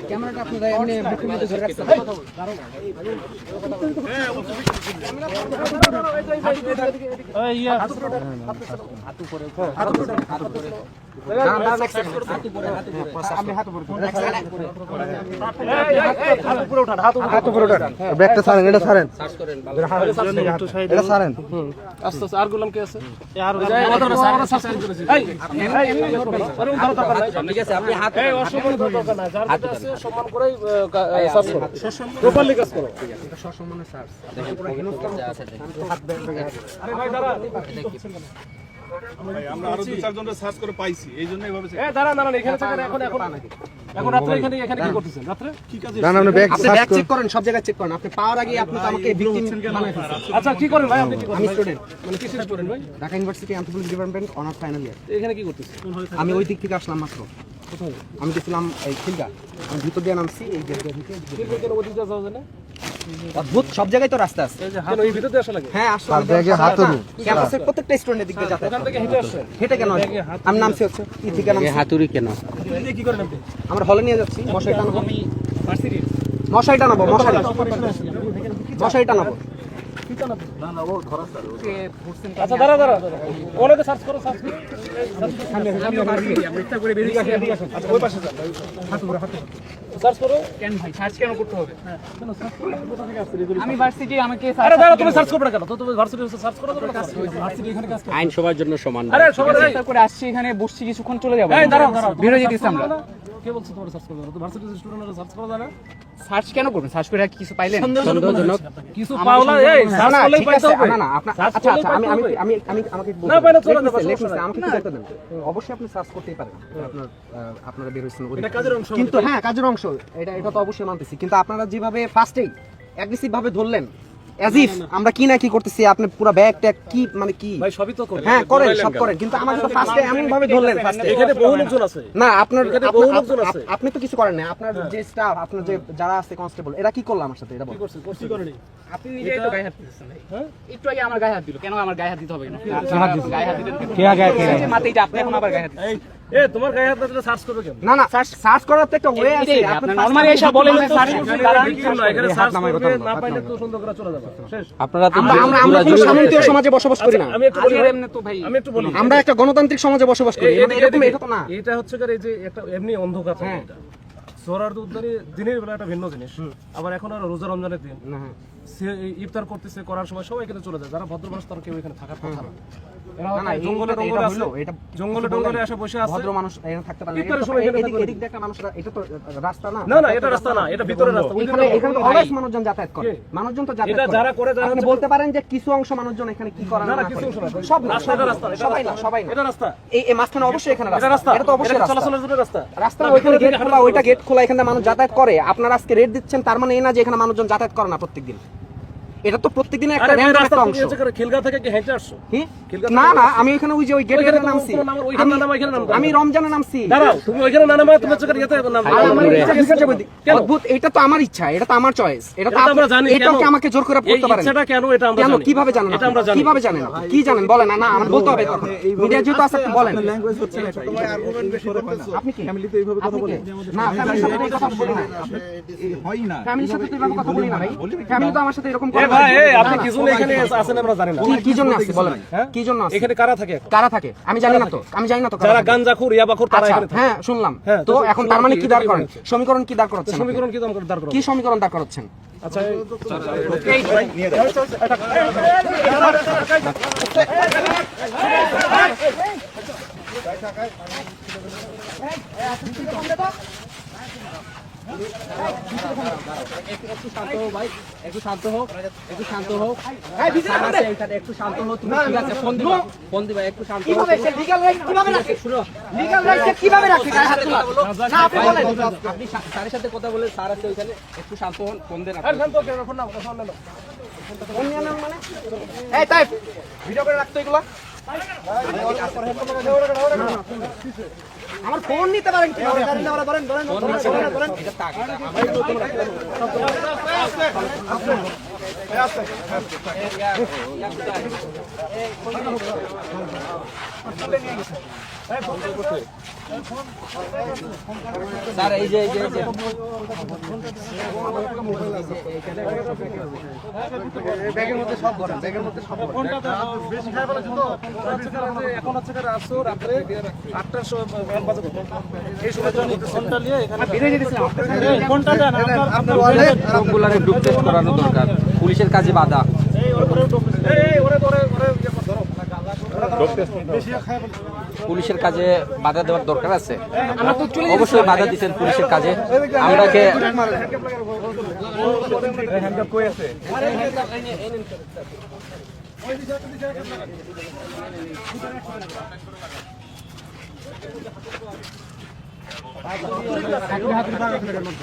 ক্যামেরাটা আপনারা এমনি মুখের মধ্যে ধরে রাখছেন। ব্যাগটা ছাড়েন, এটা ছাড়েন, এটা ছাড়েন। আস্তে আস্তে আর গুলাম কে আছে? ঠিক আছে, আপনি হাত হাত সম্মান করেই সার্চ করো, প্রপারলি কাজ করো। সসম্মানে সার্চ। আরে ভাই দাঁড়া, আমরা আরো 2-4 জনের সার্চ করে পাইছি, এইজন্য এইভাবে দাঁড়া দাঁড়ান, এখানে থাকেন। এখন রাত্রে এখানে কি করতেছেন? রাত্রে কি কাজে না, আপনি ব্যাগ আপনি ব্যাগ চেক করেন, সব জায়গায় চেক করেন। আপনি পাওয়ার আগে আপনি তো আমাকে ভিকটিম বানাই ফেলছেন। আচ্ছা কি করেন ভাই? আপনি কি করেন? আমি স্টুডেন্ট, মানে কিসের স্টুডেন্ট ভাই? Dhaka university anthropology department honours final year. এখানে কি করতেছেন? আমি ওই দিক থেকে আসলাম মাত্র। কোথায়? আমি গেছিলাম এই খিলগা, আমি ভিতর দিয়ে নামছি এই গেট দিয়ে ঢুকে। কেন ওদিকে যাওয়া যায় না? অদ্ভুত, সব জায়গায় তো রাস্তা আছে। কেন এই ভিতরে দিয়ে আসা লাগে? হ্যাঁ আসলে আর ব্যাগে হাতুড়ি। ক্যাম্পাসের প্রত্যেকটা স্টুডেন্টের দিক দিয়ে যাতায়াত ওখান থেকে করে। হেঁটে আসছেন? হেঁটে কেন আসবে? আমি নামছি হচ্ছে ই থেকে নামছি। হাতুড়ি কেন? এদিকে কি করেন আপনি? আমরা হলে নিয়ে যাচ্ছি, মশারি টানাবো। ভার্সিটি মশারি টানাবো, মশারি টানাবো। আচ্ছা দাঁড়া দাঁড়া, ওনাকে সার্চ করো, সার্চ করো। আচ্ছা ওই পাশে যান, সার্চ করো। কেন ভাই সার্চ কেন করতে হবে? কেন সার্চ করো? কোথা থেকে আসছে এগুলো? আমি ভার্সিটি আমাকে আরে দাঁড়া, তুমি সার্চ করবে না কেন? তো তুমি ভার্সিটি সার্চ করো, ভার্সিটি এখানে কাজ করো। আইন সবার জন্য সমান। আরে সবাই সার্চ করে আসছি, এখানে বসছি, কিছুক্ষণ চলে যাবো। এই দাঁড়াও দাঁড়াও, বের হয়ে যেতেছি আমরা। কে বলছে তোমার সার্চ করবে? তো ভার্সিটি স্টুডেন্টরা সার্চ করা যায় না? সার্চ কেন করবেন? সার্চ করে কিছু পাইলেন? সন্দেহজনক। কিছু পাওলা, এই সার্চ না, করলেই ঠিক পাইতে আছে, হবে। না না আপনার সার্চ আচ্ছা করলেই আচ্ছা আমি পাইতে আমি হবে। আমি আমি আমাকে না, পাইলে চলে যাবে, আমাকে সমস্যা নাই। আমাকে কিছু একটা দেন। অবশ্যই আপনি সার্চ করতেই পারেন, আপনার আপনারা বের হইছেন এটা কাজের অংশ। কিন্তু হ্যাঁ কাজের অংশ, এটা তো অবশ্যই মানতেছি, কিন্তু আপনারা যেভাবে ফার্স্টেই অ্যাগ্রেসিভ ভাবে ধরলেন অ্যাজ ইফ আমরা কি না কি করতেছি, আপনি পুরো ব্যাগ ট্যাগ কি মানে কি ভাই সবই তো করে। হ্যাঁ করেন, সব করেন, কিন্তু আমাকে তো ফার্স্টে এমন ভাবে ধরলেন ফার্স্টে। এখানে বহু লোকজন আছে। না আপনার এখানে বহু লোকজন আছে। আপনি তো কিছু করেন না, আপনার যে স্টাফ, আপনার যে যারা আছে কনস্টেবল, এরা কি করলো আমার সাথে এটা কি বলেন। করছে? করছি করেনি। আপনি নিজেই তো গায়ে হাত দিতেছেন ভাই। হ্যাঁ? একটু আগে আমার গায়ে হাত দিল, কেন আমার গায়ে হাত দিতে হবে কেন? গায়ে হাত দিলেন কেন? কে আগে এই যে মাথায় এটা আপনি এখন আবার গায়ে হাত দিচ্ছেন। এই তোমার গায়ে হাত দিলে সার্চ করবে কেন? না না সার্চ করার তো একটা ওয়ে আছে, এটাই, আপনি আপনি নরমালি এসে বলেন যে সার্চ করতে দাঁড়ান। এখানে সার্চ করবে, না পাইলে তো সুন্দর করে চলে যাবে। শেষ। আপনারা তো আমরা আমরা আমরা কোনো সামন্তীয় সমাজে বসবাস করি না, আমি একটু বলি, আজকের এমনি তো ভাই আমি একটু বলি। আমরা একটা গণতান্ত্রিক সমাজে বসবাস করি, মানে এরকম এটা তো না। এটা হচ্ছে এই যে একটা এমনি অন্ধকার থাকে এটা। সোহরার উদ্ধারে দিনের বেলা একটা ভিন্ন জিনিস, আবার এখন আর রোজা রমজানের দিন, না হ্যাঁ সে ইফতার করতেছে, করার সময় সবাই এখানে চলে যায়। যারা ভদ্র মানুষ তারা কেউ এখানে থাকার কথা না। এরা না, না, জঙ্গলে এটা টঙ্গলে আছে, হলো, এটা জঙ্গলে টঙ্গলে এসে বসে আছে। ভদ্র মানুষ এখানে থাকতে পারে না। ইফতারের সময় এখানে থাকতে এদিক দিয়ে একটা মানুষ, এটা তো রাস্তা না। না না, এটা রাস্তা না, এটা ভিতরে রাস্তা। এখানে এখানে তো অলওয়েজ মানুষজন যাতায়াত করে, মানুষজন তো এটা যাতায়াত করে। যারা করে, যারা আপনি হচ্ছে- বলতে পারেন যে কিছু অংশ মানুষজন এখানে কি করে না না না, না কিছু করে। অংশ না। সব না, রাস্তা, এটা রাস্তা, এটা সবাই না, রাস্তা। সবাই না। এটা রাস্তা, এই মাঝখানে অবশ্যই এখানে এটা রাস্তা। এটা তো অবশ্যই এটা রাস্তা। চলাচলের জন্য রাস্তা। রাস্তা ওইখানে গেট খোলা, ওইটা গেট খোলা, এখানে মানুষ যাতায়াত করে। আপনারা আজকে রেট দিচ্ছেন, তার মানে এই না যে এখানে মানুষজন যাতায়াত করে না প্রত্যেকদিন। এটা তো প্রত্যেকদিনের একটা আরে ভাই, র্যান্ডম রাস্তা একটা তুমি অংশ। হচ্ছে করে খিলগা থেকে কি হেঁটে আসছো? কি? খিলগা না না, আমি ওইখানে ওই যে ওই গেটে ওইখানে তো নামছি। ওইখানে নামা, ওইখানে নামা। আমি রমজানে নামছি। দাঁড়াও, তুমি ওইখানে না নামা, তুমি হচ্ছে করে ইয়েতে নামো। আর আমার ইচ্ছা ভিতরে যাবো। অদ্ভুত, এটা তো আমার ইচ্ছা, এটা তো আমার চয়েস, এটা তো এটা আমরা জানি এটাও কি কেন? আমাকে জোর করে এই করতে পারেন? ইচ্ছাটা কেন এটা আমরা কেন জানি। কিভাবে জানেন? এটা আমরা জানি। কিভাবে জানেন? কি জানেন বলেন? না আমার বলতে হবে তখন। মিডিয়া যেহেতু আছে আপনি বলেন। আপনি কি ফ্যামিলিতে এইভাবে কথা বলেন? না, ফ্যামিলির সাথে এই কথা বলি না। হয় না। ফ্যামিলির সাথে তো এইভাবে কথা বলি না ভাই। ফ্যামিলি তো আমার সাথে এরকম এ করে না। ভাই, এই আপনি কি জন্য এখানে আছেন আমরা জানি না। কি জন্য আছে বলেন? কি জন্য আছে? এখানে কারা থাকে এখন? কারা থাকে আমি জানি না তো, আমি জানি না তো কারা যারা থাকে। গাঞ্জাখোর, ইয়াবাখোর তারা আচ্ছা, এখানে থাকে। হ্যাঁ শুনলাম। হ্যাঁ, তো তো এখন তার মানে কি দাঁড় করেন? সমীকরণ কি দাঁড় করাচ্ছেন? আপনি? সমীকরণ কি দাম করে দাঁড় করো? কি সমীকরণ দাঁড় করাচ্ছেন? আচ্ছা, একটু শান্ত হও ভাই, একটু শান্ত হও, একটু শান্ত হও। স্যার আছে এখানে, একটু শান্ত হও। তুমি ঠিক আছে, ফোন দিবা, একটু শান্ত হও। কিভাবে সে লিগ্যাল রাইট কিভাবে রাখে? শুনো, লিগ্যাল রাইট কিভাবে রাখে? গায়ে হাত তোলা। না আপনি বলেন, আপনি স্যারের সাথে কথা বলে, স্যার আছে ওখানে, একটু শান্ত হন, ফোন দেন আপনি। শান্ত কেন? ফোন নাও, ফোন নাও। ফোন নিয়ে নেন মানে? এই তাই ভিডিও করে রাখতো এগুলো। আমার ফোন নিতে পারেন কি? বলেন। স্যার এই যে ব্যাগের মধ্যে সব ভরেন, ব্যাগের মধ্যে সব ভরেন। বেশি খাই ফেলেছে তো এখন হচ্ছে আসছো রাত্রে 8টার সময় বাজে এই সময় ফোনটা নিয়ে এখানে বেরিয়ে যেতেছিলাম ফোনটা দেন আপনার ওয়ালেট সবগুলারে গ্রুপ টেস্ট করানো দরকার, পুলিশের কাজে বাধা। পুলিশের কাজে বাধা দেওয়ার দরকার আছে। অবশ্যই বাধা দিচ্ছেন পুলিশের কাজে। আমরাকে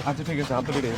আচ্ছা ঠিক আছে, হাতে বেরিয়ে